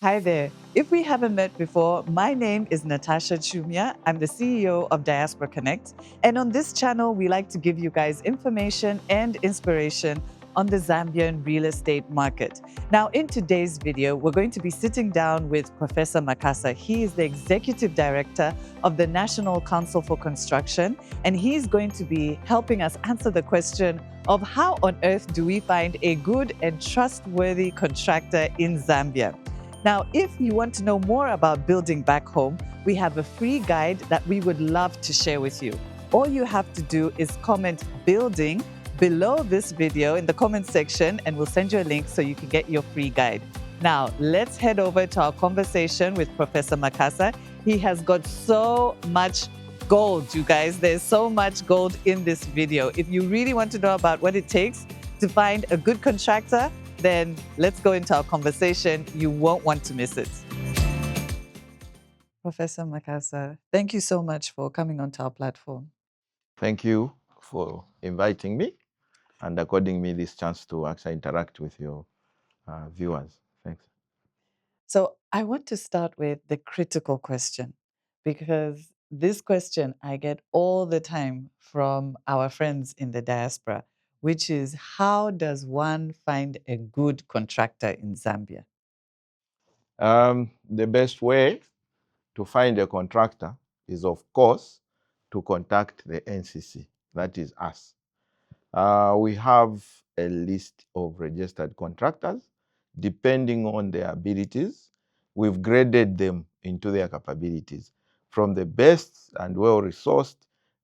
Hi there. If we haven't met before, my name is Natasha Chumia. I'm the CEO of Diaspora Connect. And on this channel, we like to give you guys information and inspiration on the Zambian real estate market. Now, in today's video, we're going to be sitting down with Professor Makasa. He is the Executive Director of the National Council for Construction, and he's going to be helping us answer the question of how on earth do we find a good and trustworthy contractor in Zambia? Now, if you want to know more about building back home, we have a free guide that we would love to share with you. All you have to do is comment building below this video in the comment section, and we'll send you a link so you can get your free guide. Now, let's head over to our conversation with Professor Makasa. He has got so much gold, you guys. There's so much gold in this video. If you really want to know about what it takes to find a good contractor, then let's go into our conversation. You won't want to miss it. Professor Makasa, thank you so much for coming onto our platform. Thank you for inviting me and according me this chance to actually interact with your viewers. Thanks. So I want to start with the critical question, because this question I get all the time from our friends in the diaspora, which is how does one find a good contractor in Zambia? The best way to find a contractor is, of course, to contact the NCC, that is us. We have a list of registered contractors. Depending on their abilities, we've graded them into their capabilities. From the best and well-resourced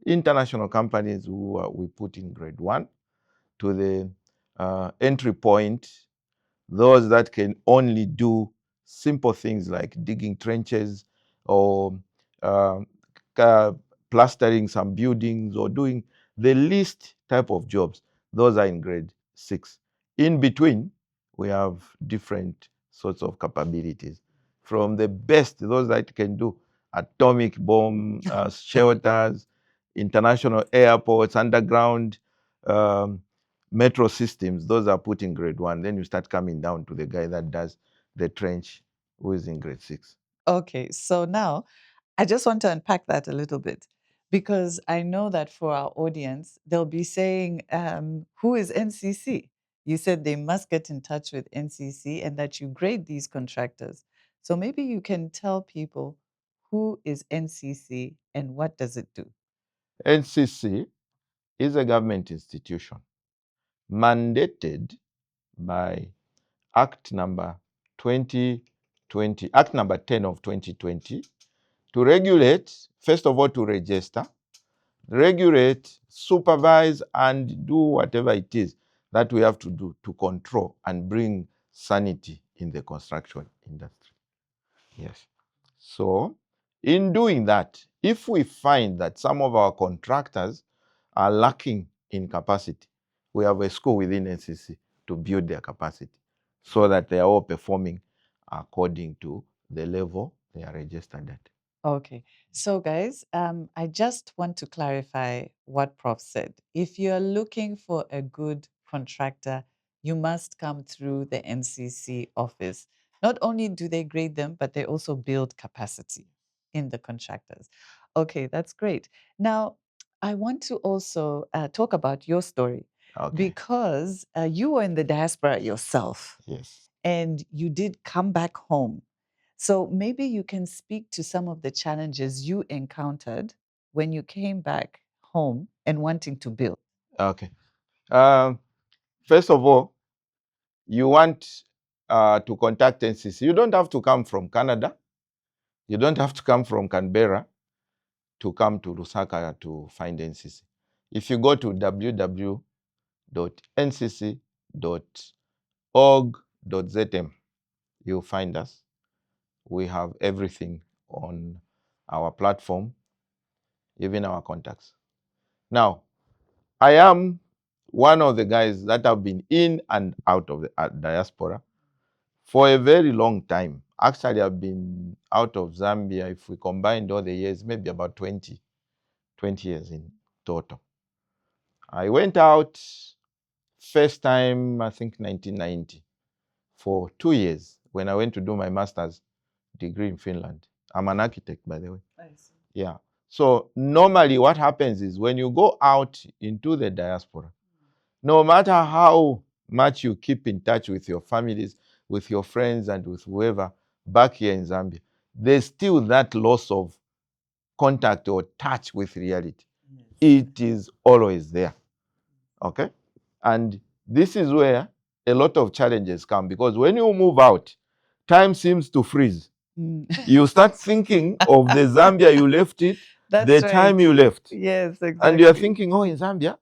international companies who we put in grade 1 to the entry point, those that can only do simple things like digging trenches or uh, plastering some buildings or doing the least type of jobs. Those are in grade 6. In between, we have different sorts of capabilities. From the best, those that can do atomic bomb shelters, international airports, underground metro systems, those are put in grade 1. Then you start coming down to the guy that does the trench, who is in grade 6. Okay, so now I just want to unpack that a little bit, because I know that for our audience, they'll be saying, who is NCC? You said they must get in touch with NCC and that you grade these contractors. So maybe you can tell people, who is NCC and what does it do? NCC is a government institution mandated by Act number 2020, Act number 10 of 2020, to regulate, first of all, to register, regulate, supervise, and do whatever it is that we have to do to control and bring sanity in the construction industry. Yes. So, in doing that, if we find that some of our contractors are lacking in capacity, we have a school within NCC to build their capacity so that they are all performing according to the level they are registered at. Okay. So, guys, I just want to clarify what Prof said. If you're looking for a good contractor, you must come through the NCC office. Not only do they grade them, but they also build capacity in the contractors. Okay, that's great. Now, I want to also talk about your story, Okay. because you were in the diaspora yourself Yes. and you did come back home. So maybe you can speak to some of the challenges you encountered when you came back home and wanting to build. Okay. Um, First of all, you want to contact NCC. You don't have to come from Canada. You don't have to come from Canberra to come to Lusaka to find NCC. If you go to www.ncc.org.zm, you'll find us. We have everything on our platform, even our contacts. Now, I am one of the guys that have been in and out of the diaspora for a very long time. Actually, I've been out of Zambia, if we combined all the years, maybe about 20 years in total. I went out first time, I think 1990, for 2 years. when I went to do my master's degree in Finland. I'm an architect, by the way. I see. Yeah. So normally what happens is when you go out into the diaspora, no matter how much you keep in touch with your families, with your friends, and with whoever back here in Zambia, there's still that loss of contact or touch with reality. Yes. It is always there. Okay? And this is where a lot of challenges come, because when you move out, time seems to freeze. You start thinking of the Zambia you left it, That's the right. time you left. Yes, exactly. And you're thinking, oh, in Zambia,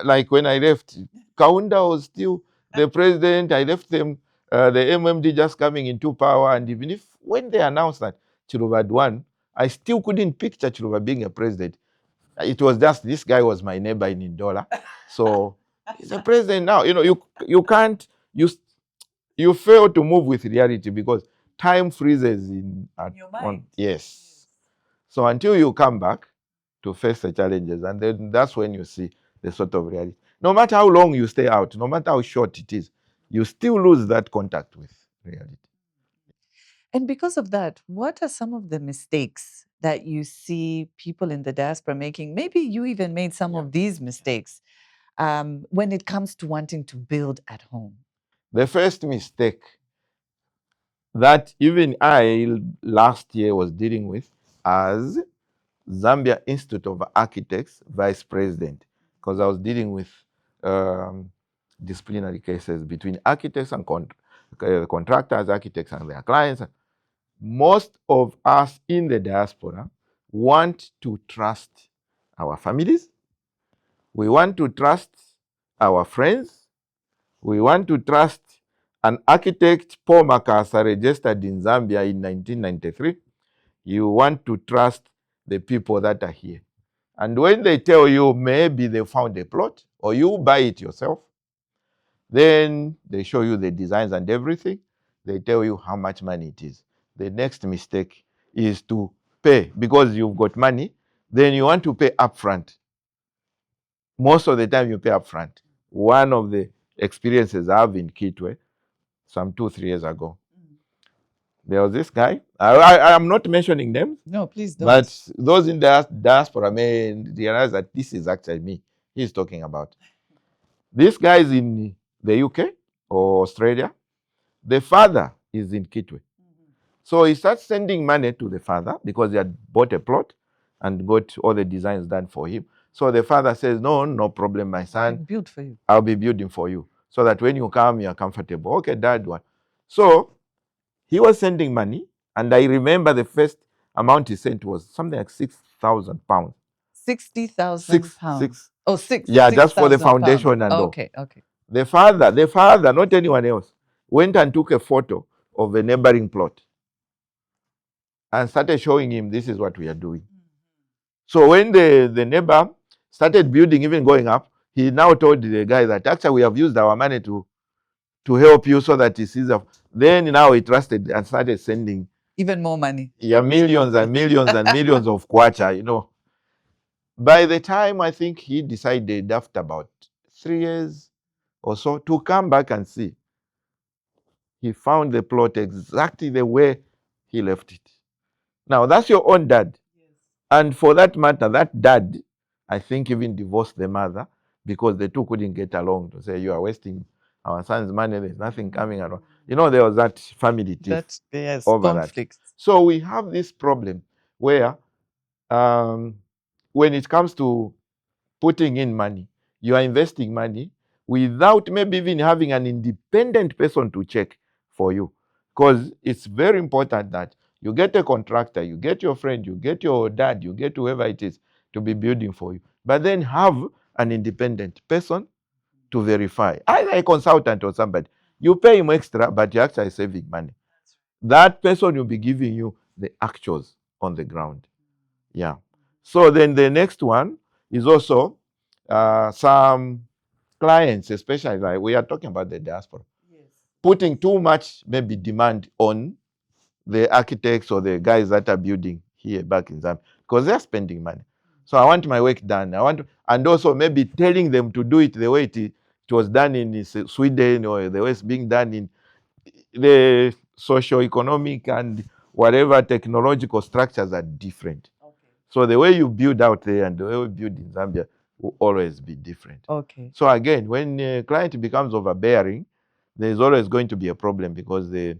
like when I left, Kaunda was still the president. I left them, the MMD just coming into power. And even if when they announced that Chiluba had won, I still couldn't picture Chiluba being a president. It was just this guy was my neighbor in Ndola. So he's a president now. You know, you can't, you fail to move with reality because time freezes in your mind. Yes. So until you come back to face the challenges, and then that's when you see the sort of reality. No matter how long you stay out, no matter how short it is, you still lose that contact with reality. And because of that, what are some of the mistakes that you see people in the diaspora making? Maybe you even made some of these mistakes when it comes to wanting to build at home. The first mistake that even I last year was dealing with as Zambia Institute of Architects vice president, because I was dealing with disciplinary cases between architects and contractors, architects and their clients. Most of us in the diaspora want to trust our families. We want to trust our friends. We want to trust an architect, Paul Makasa, registered in Zambia in 1993. You want to trust the people that are here. And when they tell you maybe they found a plot or you buy it yourself, then they show you the designs and everything. They tell you how much money it is. The next mistake is to pay because you've got money. Then you want to pay upfront. Most of the time you pay upfront. One of the experiences I have in Kitwe, some 2-3 years ago, there was this guy. I am not mentioning names. No, please don't. But those in the diaspora may realize that this is actually me he's talking about. This guy is in the UK or Australia. The father is in Kitwe. So he starts sending money to the father because he had bought a plot and got all the designs done for him. So the father says, no problem, my son. I'll build for you. I'll be building for you so that when you come, you're comfortable. Okay, dad, one. So he was sending money, and I remember the first amount he sent was something like £6,000. 60,000 pounds. Six. Oh, six. Yeah, 6, just for the 000 pounds. foundation and all. Okay. The father, not anyone else, went and took a photo of a neighboring plot and started showing him this is what we are doing. So when the neighbor started building, even going up, he now told the guy that actually we have used our money to help you so that he sees. Then now he trusted and started sending even more money. Yeah, millions and millions and millions of kwacha, you know. By the time I think he decided after about 3 years or so to come back and see, he found the plot exactly the way he left it. Now, that's your own dad. Yes. And for that matter, that dad, I think, even divorced the mother because the two couldn't get along to say, you are wasting our son's money, there's nothing coming around. You know, there was that family tiff over conflict. That. So we have this problem where when it comes to putting in money, you are investing money without maybe even having an independent person to check for you. Because it's very important that you get a contractor, you get your friend, you get your dad, you get whoever it is to be building for you. But then have an independent person to verify, either a consultant or somebody. You pay him extra, but you're actually saving money. That person will be giving you the actuals on the ground. Yeah. So then the next one is also some clients, especially like we are talking about the diaspora, putting too much maybe demand on the architects or the guys that are building here back in Zambia because they're spending money. So I want my work done. And also maybe telling them to do it the way it was done in Sweden or the way it's being done in. the socio-economic and whatever technological structures are different. Okay. So the way you build out there and the way we build in Zambia will always be different. Okay. So again, when a client becomes overbearing, there's always going to be a problem, because the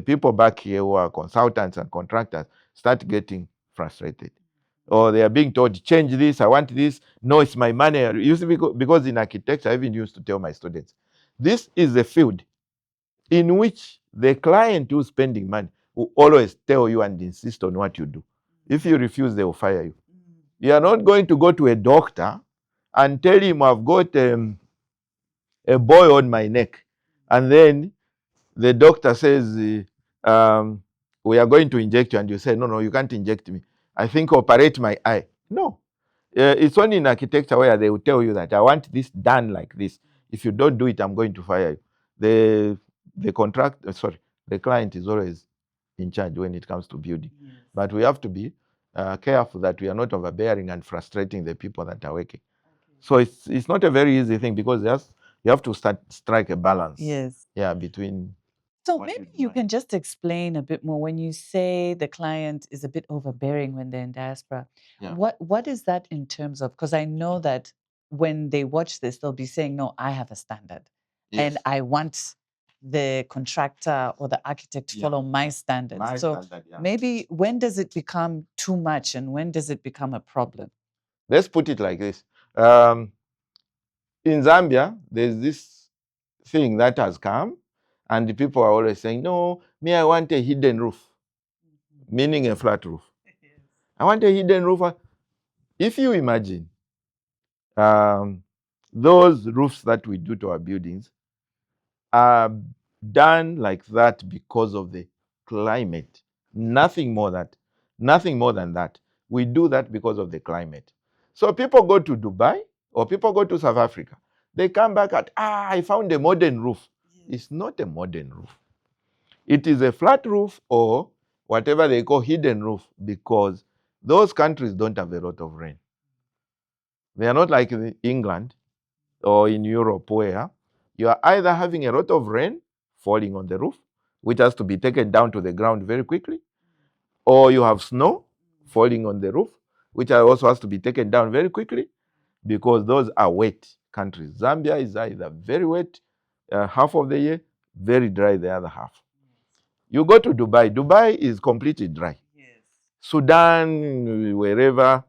people back here who are consultants and contractors start getting frustrated. Or they are being told, change this, I want this. No, it's my money. You see, because in architecture, I even used to tell my students, this is a field in which the client who's spending money will always tell you and insist on what you do. If you refuse, they will fire you. You are not going to go to a doctor and tell him, I've got a boil on my neck, and then the doctor says, we are going to inject you, and you say, no, you can't inject me. I think operate my eye. No. It's only in architecture where they will tell you that I want this done like this. If you don't do it, I'm going to fire you. The client is always in charge when it comes to building. Yes. But we have to be careful that we are not overbearing and frustrating the people that are working. Okay. So it's not a very easy thing, because you have to strike a balance. Yes. Yeah, between. So maybe you can just explain a bit more when you say the client is a bit overbearing when they're in diaspora. Yeah. What is that in terms of? Because I know that when they watch this, they'll be saying, "No, I have a standard, and Yes. I want the contractor or the architect to follow my standards." My so standard, yeah. maybe when does it become too much, and when does it become a problem? Let's put it like this. In Zambia, there's this thing that has come, and the people are always saying, no, me, I want a hidden roof, meaning a flat roof. Yes. I want a hidden roof. If you imagine those roofs that we do to our buildings are done like that because of the climate. Nothing more than that. We do that because of the climate. So people go to Dubai or people go to South Africa. They come back at, I found a modern roof. It's not a modern roof. It is a flat roof or whatever they call hidden roof, because those countries don't have a lot of rain. They are not like in England or in Europe, where you are either having a lot of rain falling on the roof, which has to be taken down to the ground very quickly, or you have snow falling on the roof, which also has to be taken down very quickly, because those are wet countries. Zambia is either very wet half of the year, very dry the other half. You go to Dubai. Dubai is completely dry. Yes. Sudan, wherever.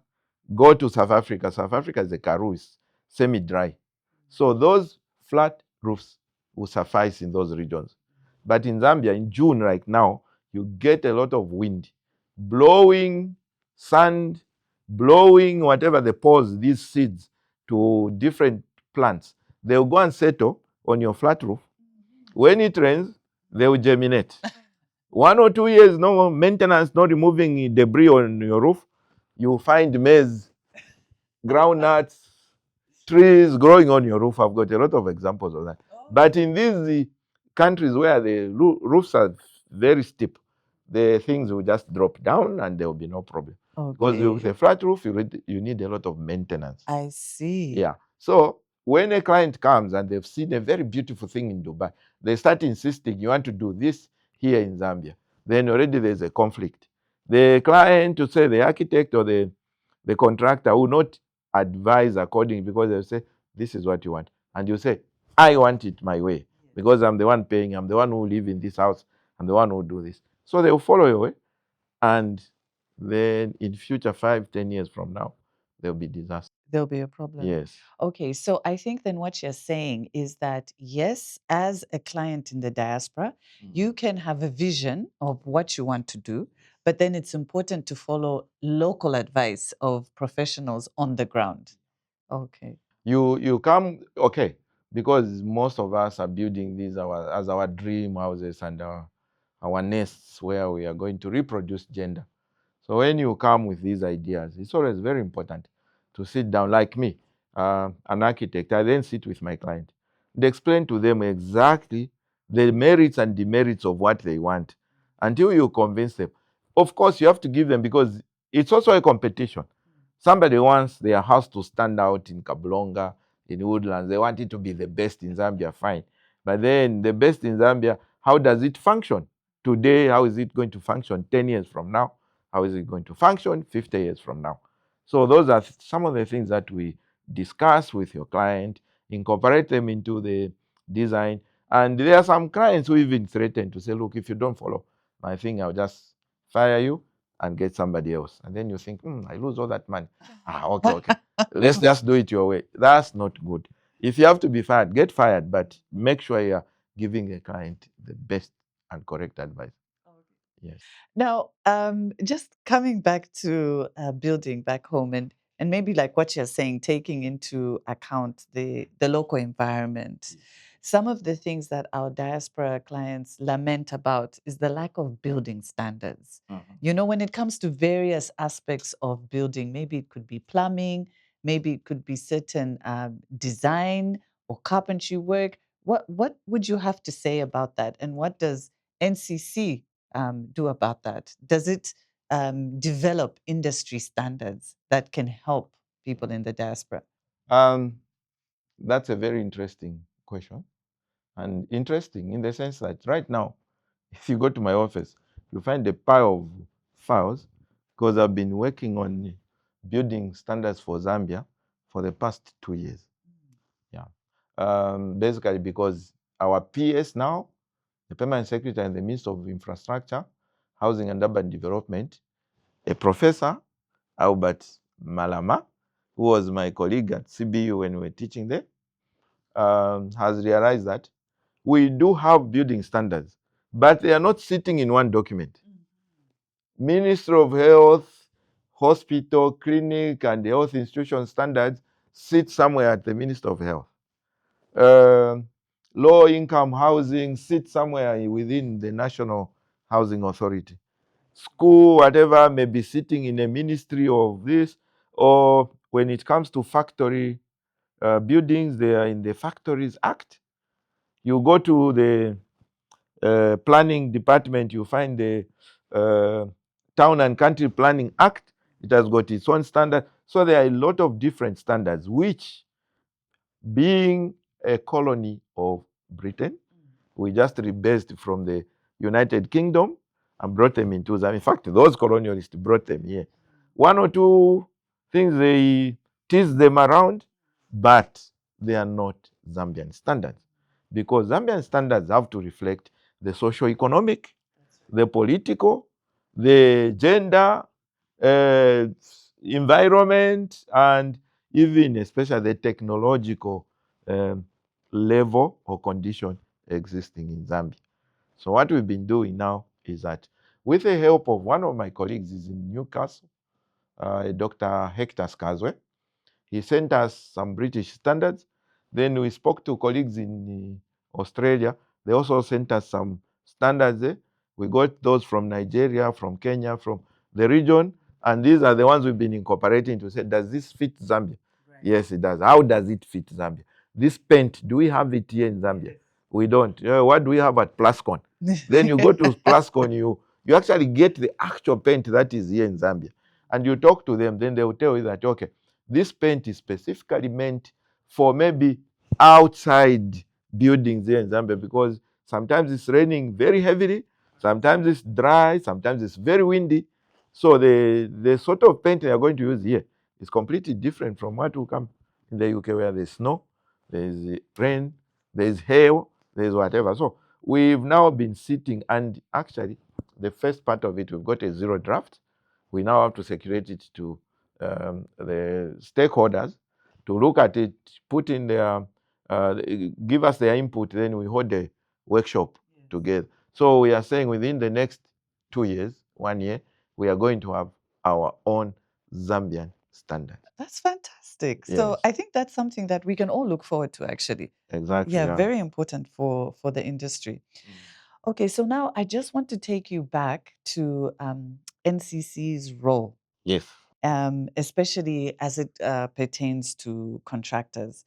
Go to South Africa. South Africa is a Karoo, is semi-dry. So those flat roofs will suffice in those regions. But in Zambia, in June right now, you get a lot of wind, blowing sand, blowing whatever they pose, these seeds, to different plants. They'll go and settle on your flat roof. When it rains, they will germinate. 1 or 2 years, no maintenance, no removing debris on your roof, you find maize, groundnuts, trees growing on your roof. I've got a lot of examples of that. But in these countries where the roofs are very steep, the things will just drop down and there will be no problem. Because with a flat roof, you need a lot of maintenance. I see. Yeah. So when a client comes and they've seen a very beautiful thing in Dubai, they start insisting, you want to do this here in Zambia. Then already there's a conflict. The client, to say the architect or the contractor, will not advise accordingly, because they'll say, this is what you want. And you say, I want it my way, because I'm the one paying, I'm the one who live in this house, I'm the one who do this. So they will follow your way. And then in future, 5, 10 years from now, there'll be disaster. There'll be a problem. Yes. Okay, so I think then what you're saying is that, yes, as a client in the diaspora, you can have a vision of what you want to do, but then it's important to follow local advice of professionals on the ground. Okay. You come, okay, because most of us are building these as our dream houses and our nests where we are going to reproduce gender. So when you come with these ideas, it's always very important to sit down, like me, an architect. I then sit with my client and explain to them exactly the merits and demerits of what they want until you convince them. Of course, you have to give them, because it's also a competition. Somebody wants their house to stand out in Kablonga, in Woodlands. They want it to be the best in Zambia, fine. But then the best in Zambia how does it function today? How is it going to function 10 years from now? How is it going to function 50 years from now? So those are some of the things that we discuss with your client, incorporate them into the design. And there are some clients who even threaten to say, look, if you don't follow my thing, I'll just fire you and get somebody else. And then you think, I lose all that money. Okay. Let's just do it your way. That's not good. If you have to be fired, get fired, but make sure you're giving a client the best and correct advice. Yes. Now, just coming back to building back home, and maybe like what you're saying, taking into account the local environment. Some of the things that our diaspora clients lament about is the lack of building standards. You know, when it comes to various aspects of building, maybe it could be plumbing, maybe it could be certain design or carpentry work. What would you have to say about that? And what does NCC do about that? Does it develop industry standards that can help people in the diaspora? Um, that's a very interesting question. And interesting in the sense that right now, if you go to my office, you find a pile of files because I've been working on building standards for Zambia for the past 2 years. Yeah. Basically because our PS now, the Permanent Secretary and the Minister of Infrastructure, Housing and Urban Development, a professor, Albert Malama, who was my colleague at CBU when we were teaching there, has realized that we do have building standards, but they are not sitting in one document. Ministry of Health, hospital, clinic, and the health institution standards sit somewhere at the Ministry of Health. Low income housing sits somewhere within the National Housing Authority. School, whatever, may be sitting in a ministry of this, or when it comes to factory buildings, they are in the Factories Act. You go to the planning department, you find the Town and Country Planning Act. It has got its own standard. So there are a lot of different standards, which, being a colony of Britain, we just rebased from the United Kingdom and brought them into Zambia. In fact, those colonialists brought them here. One or two things they tease them around, but they are not Zambian standards. Because Zambian standards have to reflect the socio-economic, the political, the gender, uh, environment, and even especially the technological um, level or condition existing in Zambia. So what we've been doing now is that with the help of one of my colleagues is in Newcastle, Dr. Hector Skazwe, he sent us some British standards. Then we spoke to colleagues in Australia. They also sent us some standards there. We got those from Nigeria, from Kenya, from the region. And these are the ones we've been incorporating to say, does this fit Zambia? Right. Yes, it does. How does it fit Zambia? This paint, do we have it here in Zambia? Yes. We don't. What do we have at Plascon? Then you go to Plascon, you actually get the actual paint that is here in Zambia. And you talk to them, then they will tell you that, okay, this paint is specifically meant for maybe outside buildings here in Zambia because sometimes it's raining very heavily, sometimes it's dry, sometimes it's very windy. So the sort of paint they are going to use here is completely different from what will come in the UK where there's snow, there's rain, there's hail, there's whatever. So we've now been sitting, and actually the first part of it, we've got a zero draft. We now have to circulate it to the stakeholders to look at it, put in their, give us their input, then we hold a workshop together. So we are saying within the next 2 years, 1 year, we are going to have our own Zambian standard. That's fantastic. So Yes. I think that's something that we can all look forward to, actually. Exactly. Yeah, very important for the industry. Okay, so now I just want to take you back to NCC's role, Yes. especially as it pertains to contractors.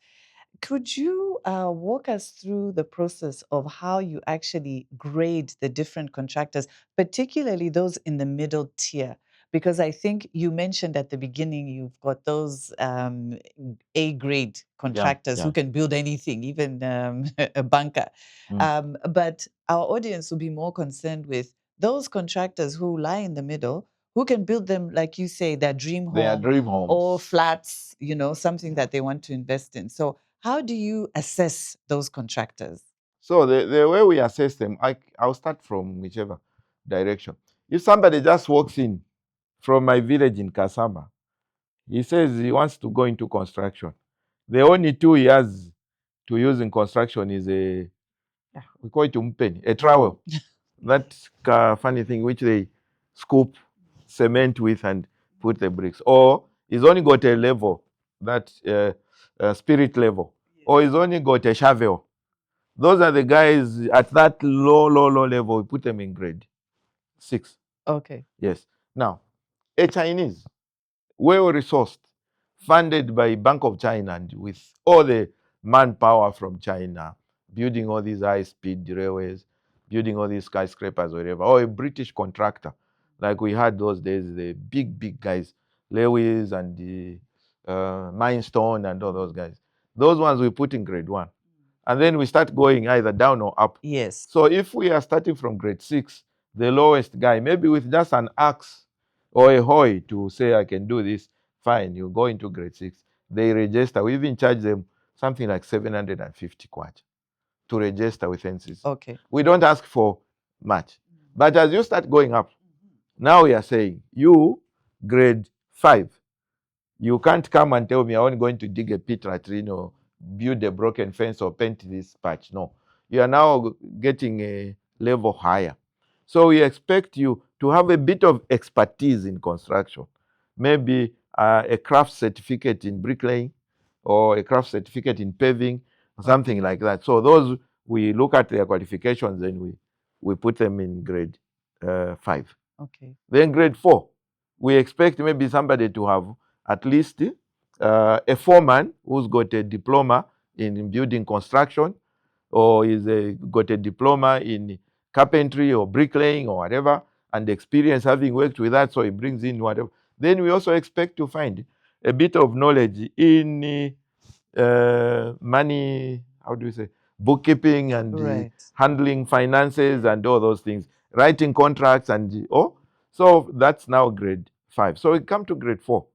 Could you walk us through the process of how you actually grade the different contractors, particularly those in the middle tier? Because I think you mentioned at the beginning you've got those A grade contractors who yeah. can build anything, even a bunker. But our audience will be more concerned with those contractors who lie in the middle, who can build them, like you say, their dream They are home dream or homes. flats, something that they want to invest in. So, how do you assess those contractors? So the way we assess them, I'll start from whichever direction. If somebody just walks in from my village in Kasama, he says he wants to go into construction. The only 2 years to use in construction is we call it umpeni, a trowel. That funny thing which they scoop cement with and put the bricks. Or he's only got a level, that spirit level. Or he's only got a shovel. Those are the guys at that low level. We put them in grade 6. Okay. Yes. Now, a Chinese, well resourced, funded by Bank of China and with all the manpower from China, building all these high-speed railways, building all these skyscrapers, whatever, or a British contractor, like we had those days, the big guys, Lewis and the Mindstone and all those guys. Those ones we put in grade 1. And then we start going either down or up. Yes. So if we are starting from grade 6, the lowest guy, maybe with just an axe or a hoe to say, I can do this, fine, you go into grade 6. They register. We even charge them something like 750 kwacha to register with NCC. Okay. We don't ask for much. But as you start going up, now we are saying, you, grade 5, you can't come and tell me I'm only going to dig a pit latrine or build a broken fence or paint this patch. No. You are now getting a level higher. So we expect you to have a bit of expertise in construction. Maybe a craft certificate in bricklaying or a craft certificate in paving, something like that. So those, we look at their qualifications and we put them in grade 5. Okay. Then grade 4, we expect maybe somebody to have at least a foreman who's got a diploma in building construction, or got a diploma in carpentry or bricklaying or whatever, and experience having worked with that, so he brings in whatever. Then we also expect to find a bit of knowledge in money, how do you say, bookkeeping and handling finances and all those things, writing contracts and so that's now grade 5. So we come to grade 4.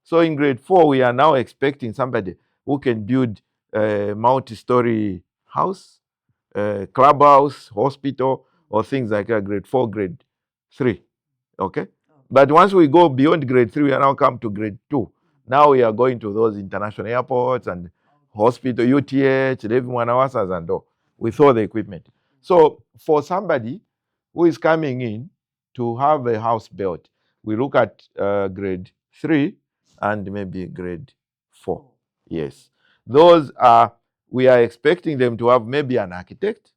So in grade 4, we are now expecting somebody who can build a multi-story house, clubhouse, hospital, or things like that, grade 4, grade 3. Okay? But once we go beyond grade 3, we are now come to grade 2. Now we are going to those international airports and hospital, UTH, living one hours and all, with all the equipment. So for somebody who is coming in to have a house built, we look at grade 3 and maybe grade 4. Yes. Those are, we are expecting them to have maybe an architect,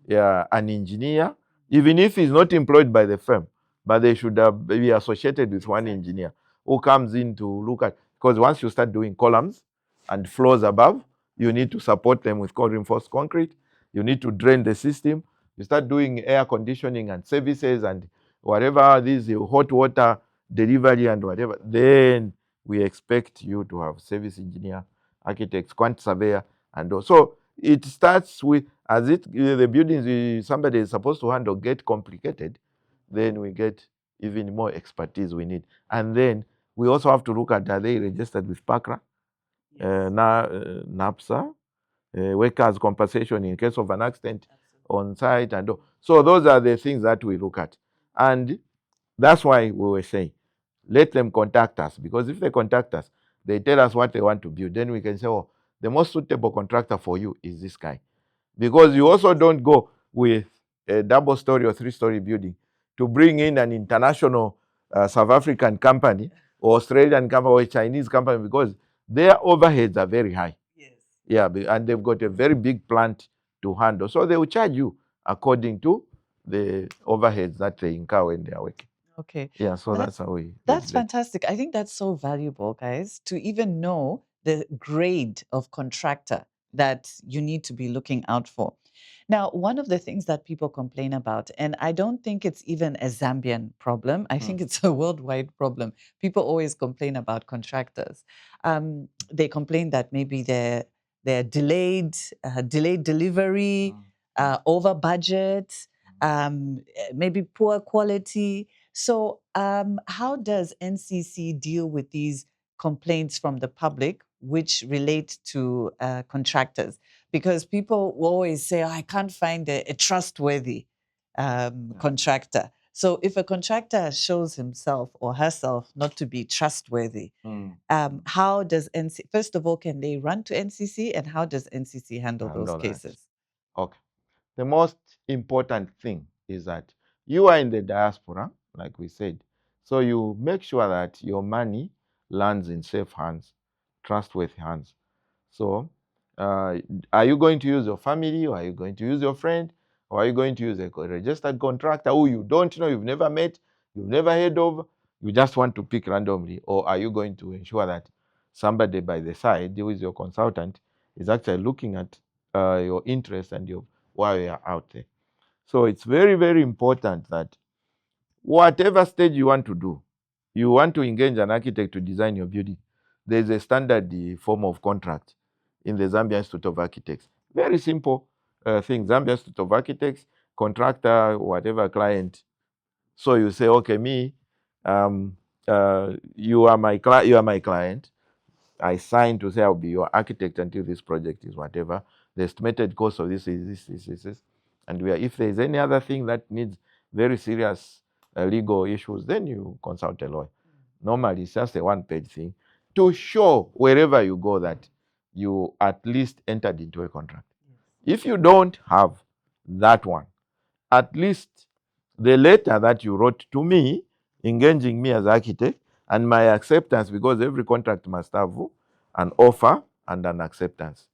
an engineer, even if he's not employed by the firm, but they should be associated with one engineer who comes in to look at, because once you start doing columns and floors above, you need to support them with reinforced concrete. You need to drain the system. You start doing air conditioning and services and whatever, this hot water delivery and whatever. Then we expect you to have service engineer, architects, quant surveyor, and all. So it starts with, as the buildings somebody is supposed to handle get complicated, then we get even more expertise we need. And then we also have to look at, are they registered with PACRA, NAPSA, workers' compensation in case of an accident on site and all. So those are the things that we look at. And that's why we were saying, let them contact us, because if they contact us, they tell us what they want to build, then we can say, oh, the most suitable contractor for you is this guy. Because you also don't go with a double-story or three-story building to bring in an international South African company or Australian company or a Chinese company, because their overheads are very high. Yes. Yeah, and they've got a very big plant to handle. So they will charge you according to the overheads that they incur when they are working. Okay. Yeah, so that's how we. That's fantastic. I think that's so valuable, guys, to even know the grade of contractor that you need to be looking out for. Now, one of the things that people complain about, and I don't think it's even a Zambian problem, I think it's a worldwide problem. People always complain about contractors. They complain that maybe they're delayed delivery, over budget, maybe poor quality. So, how does NCC deal with these complaints from the public, which relate to contractors? Because people will always say, "Oh, I can't find a trustworthy contractor." So if a contractor shows himself or herself not to be trustworthy, how does NCC, first of all, can they run to NCC, and how does NCC handle those Handle that. cases? Okay. The most important thing is that you are in the diaspora, like we said. So you make sure that your money lands in safe hands, trustworthy hands. So are you going to use your family, or are you going to use your friend, or are you going to use a registered contractor who you don't know, you've never met, you've never heard of, you just want to pick randomly? Or are you going to ensure that somebody by the side, who is your consultant, is actually looking at your interests and your while you are out there? So it's very, very important that whatever stage you want to do, you want to engage an architect to design your building, there's a standard form of contract in the Zambian Institute of Architects. Very simple thing. Zambian Institute of Architects, contractor, whatever client. So you say, okay, me, you are my client. I signed to say I'll be your architect until this project is whatever. The estimated cost of this is this. And if there is any other thing that needs very serious legal issues, then you consult a lawyer. Normally, it's just a one-page thing to show wherever you go that you at least entered into a contract. If you don't have that one, at least the letter that you wrote to me, engaging me as architect, and my acceptance, because every contract must have an offer and an acceptance.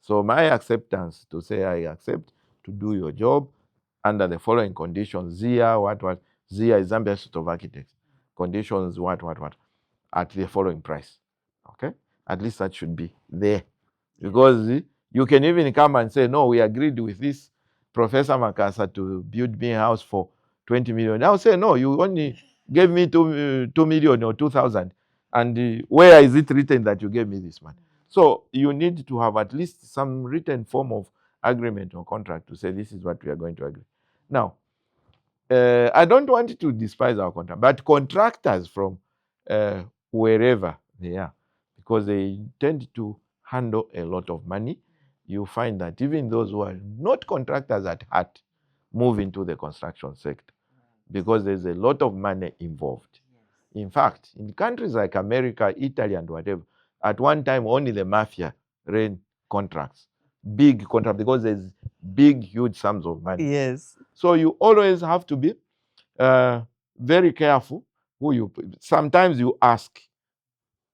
So my acceptance to say I accept to do your job under the following conditions: ZIA, what, ZIA is Zambia Institute of Architects. Conditions, what, at the following price. Okay? At least that should be there. Because you can even come and say, no, we agreed with this Professor Makasa to build me a house for 20 million. I'll say, no, you only gave me 2 million or 2,000. And where is it written that you gave me this money? So you need to have at least some written form of agreement or contract to say this is what we are going to agree. Now, I don't want to despise our contract, but contractors from wherever they are, because they tend to handle a lot of money, you find that even those who are not contractors at heart move into the construction sector because there's a lot of money involved. In fact, in countries like America, Italy, and whatever, at one time only the mafia ran contracts, big contracts, because there's big, huge sums of money. Yes. So you always have to be very careful who you. Sometimes you ask.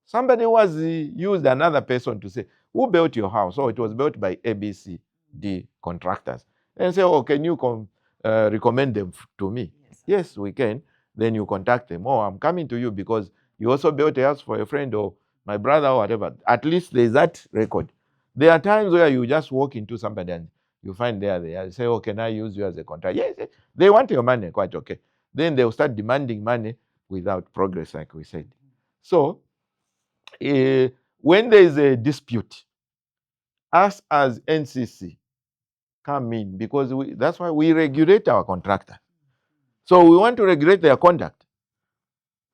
Somebody was used another person to say, who built your house? Oh, it was built by ABC, the contractors. And say, oh, can you recommend them to me? Yes, we can. Then you contact them. Oh, I'm coming to you because you also built a house for a friend or my brother or whatever. At least there's that record. There are times where you just walk into somebody and you find they are say, oh, can I use you as a contractor? Yes, they want your money, quite okay. Then they'll start demanding money without progress, like we said. So, when there is a dispute, us as NCC come in, because that's why we regulate our contractor. So we want to regulate their conduct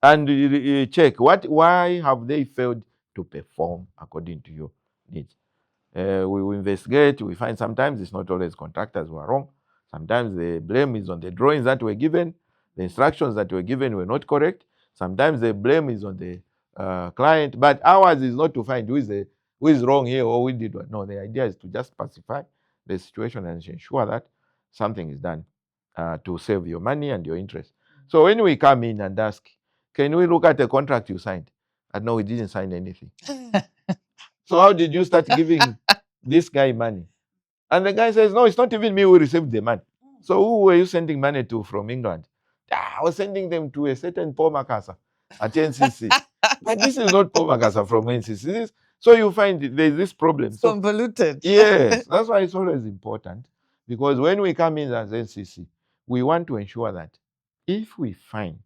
and check why have they failed to perform according to your needs. We will investigate. We find sometimes it's not always contractors who are wrong. Sometimes the blame is on the drawings that were given. The instructions that were given were not correct. Sometimes the blame is on the client. But ours is not to find who is wrong here or who did what. No, the idea is to just pacify the situation and ensure that something is done to save your money and your interest. So when we come in and ask, can we look at the contract you signed? And no, we didn't sign anything. So how did you start giving this guy money? And the guy says, no, it's not even me who received the money. So who were you sending money to from England? I was sending them to a certain Paul Makasa at NCC. But this is not Paul Makasa from NCC. So you find there's this problem. It's convoluted. Yes, that's why it's always important Because when we come in as NCC, we want to ensure that if we find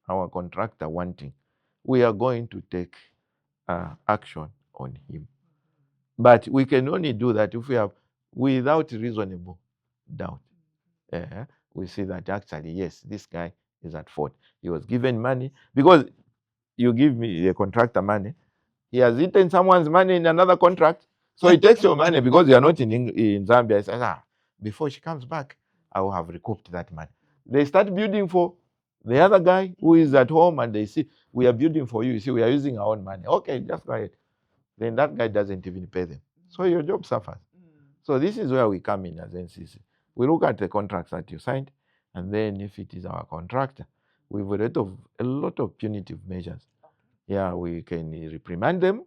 our contractor wanting, we are going to take action on him. But we can only do that if we have, without reasonable doubt, we see that actually, yes, this guy is at fault. He was given money, because you give me a contractor money, he has eaten someone's money in another contract, so he takes your money because you are not in Zambia. He says, before she comes back, I will have recouped that money. They start building for the other guy who is at home, and they see, we are building for you. You see, we are using our own money. Okay, just go ahead. Then that guy doesn't even pay them. So your job suffers. So this is where we come in as NCC. We look at the contracts that you signed, and then if it is our contractor, we have a lot of punitive measures. Yeah, we can reprimand them.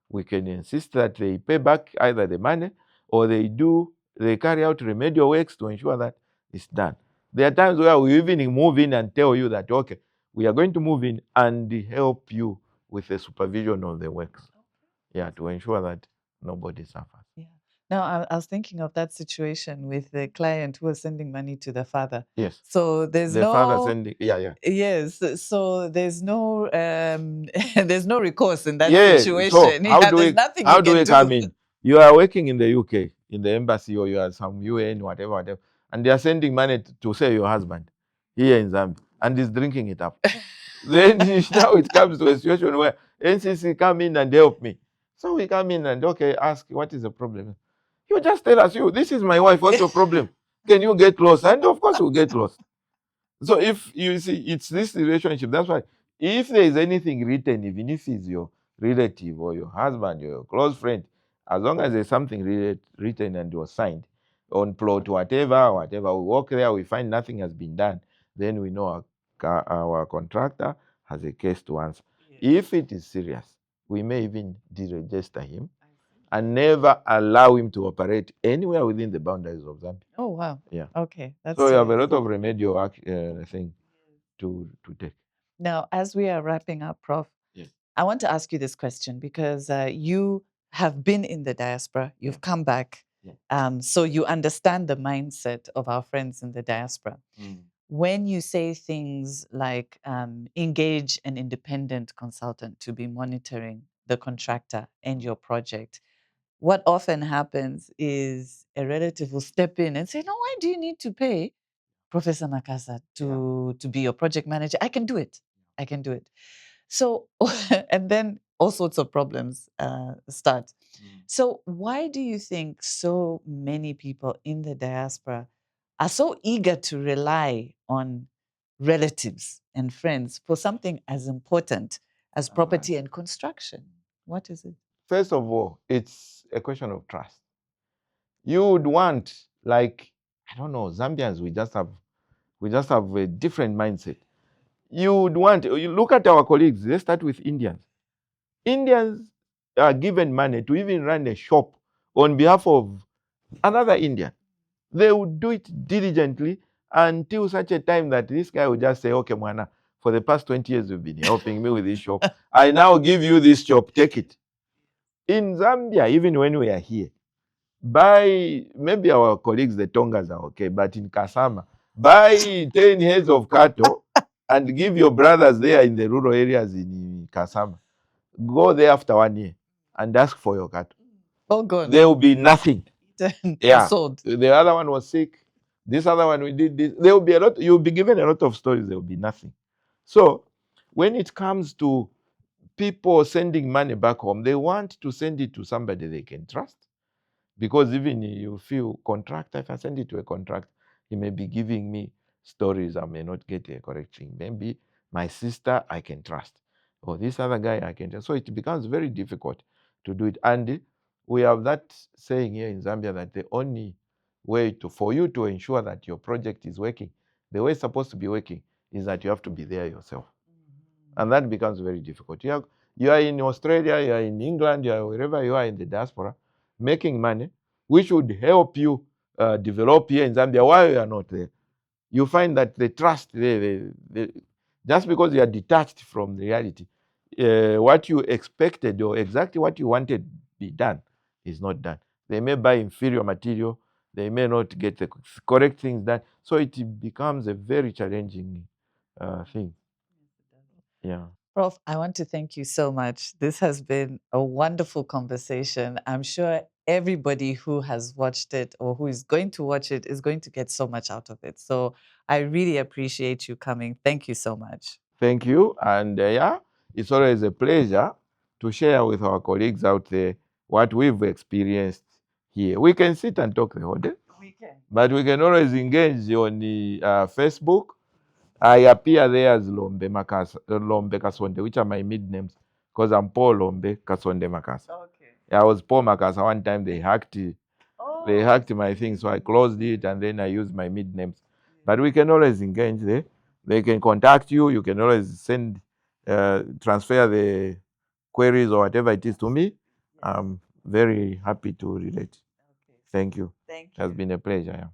We can insist that they pay back either the money, or they carry out remedial works to ensure that it's done. There are times where we even move in and tell you that, okay, we are going to move in and help you with the supervision of the works. Yeah, to ensure that nobody suffers. Yeah. Now, I was thinking of that situation with the client who was sending money to the father. Yes. So there's The father sending, Yes. So there's no there's no recourse in that Yes. situation. So how do There's we nothing how you do can we do. come in? You are working in the UK, in the embassy, or you are some UN, whatever, and they are sending money to say your husband here in Zambia, and he's drinking it up. Then now it comes to a situation where NCC come in and help me. So we come in and, okay, ask, what is the problem? You just tell us, this is my wife, what's your problem? Can you get lost? And of course we'll get lost. So if you see, it's this relationship. That's why if there is anything written, even if it's your relative or your husband or your close friend, as long as there's something written and was signed on plot, whatever, we walk there, we find nothing has been done, then we know our contractor has a case to answer. If it is serious, we may even deregister him and never allow him to operate anywhere within the boundaries of Zambia. Oh, wow. Yeah. Okay. That's So you have a lot of remedial thing to take. Now, as we are wrapping up, Prof, Yes. I want to ask you this question because you have been in the diaspora, you've come back, so you understand the mindset of our friends in the diaspora. When you say things like engage an independent consultant to be monitoring the contractor and your project, what often happens is a relative will step in and say, no, why do you need to pay Professor Makasa to be your project manager? I can do it. I can do it. So, and then all sorts of problems start. So, why do you think so many people in the diaspora are so eager to rely on relatives and friends for something as important as property and construction? What is it? First of all, it's a question of trust. You would want, like, I don't know, Zambians, we just have a different mindset. You would want, you look at our colleagues, let's start with Indians. Indians are given money to even run a shop on behalf of another Indian. They would do it diligently until such a time that this guy would just say, okay, Mwana, for the past 20 years you've been helping me with this shop. I now give you this shop, take it. In Zambia, even when we are here, buy, maybe our colleagues, the Tongas are okay, but in Kasama, buy 10 heads of cattle and give your brothers there in the rural areas in Kasama. Go there after 1 year and ask for your cattle. Oh, God. There will be nothing. Yeah. Sold. The other one was sick. This other one, we did this. There will be a lot, you'll be given a lot of stories, there will be nothing. So when it comes to people sending money back home, they want to send it to somebody they can trust. Because even you feel contractor, if I send it to a contractor, he may be giving me stories, I may not get a correct thing. Maybe my sister I can trust, or this other guy I can trust. So it becomes very difficult to do it. And we have that saying here in Zambia that the only way for you to ensure that your project is working, the way it's supposed to be working, is that you have to be there yourself. And that becomes very difficult. You are in Australia, you are in England, you are wherever you are in the diaspora, making money, which would help you develop here in Zambia while you are not there. You find that the trust, just because you are detached from reality, what you expected or exactly what you wanted to be done is not done. They may buy inferior material, They may not get the correct things done. So it becomes a very challenging thing. Yeah. Prof, I want to thank you so much. This has been a wonderful conversation. I'm sure everybody who has watched it or who is going to watch it is going to get so much out of it. So I really appreciate you coming. Thank you so much. Thank you. And yeah, it's always a pleasure to share with our colleagues out there what we've experienced here. We can sit and talk the whole day, We can. but we can always engage on the Facebook. I appear there as Lombe Makasa, Lombe Kasonde, which are my mid names, because I'm Paul Lombe Kasonde Makasa. Okay. I was Paul Makasa. One time they hacked Oh, they hacked my thing, so I closed it and then I used my mid names. But we can always engage there. They can contact you. You can always send, transfer the queries or whatever it is to me. I'm very happy to relate. Okay. Thank you. Thank It has you. been a pleasure. Yeah.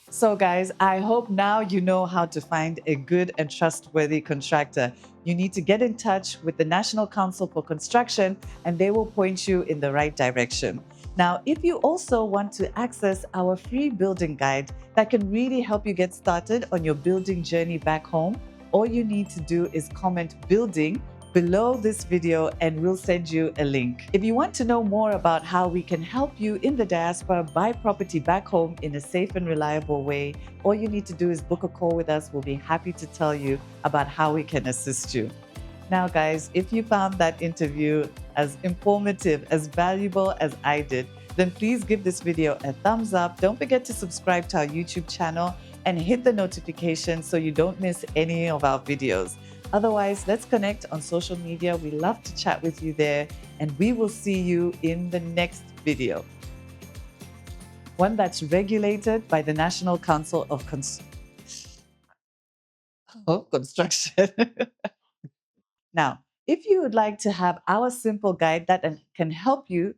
So, guys, I hope now you know how to find a good and trustworthy contractor. You need to get in touch with the National Council for Construction and they will point you in the right direction. Now, if you also want to access our free building guide that can really help you get started on your building journey back home, all you need to do is comment building below this video and we'll send you a link. If you want to know more about how we can help you in the diaspora buy property back home in a safe and reliable way, all you need to do is book a call with us. We'll be happy to tell you about how we can assist you. Now, guys, if you found that interview as informative, as valuable as I did, then please give this video a thumbs up. Don't forget to subscribe to our YouTube channel and hit the notification so you don't miss any of our videos. Otherwise, let's connect on social media. We love to chat with you there, and we will see you in the next video. One that's regulated by the National Council of Construction. Now, if you would like to have our simple guide that can help you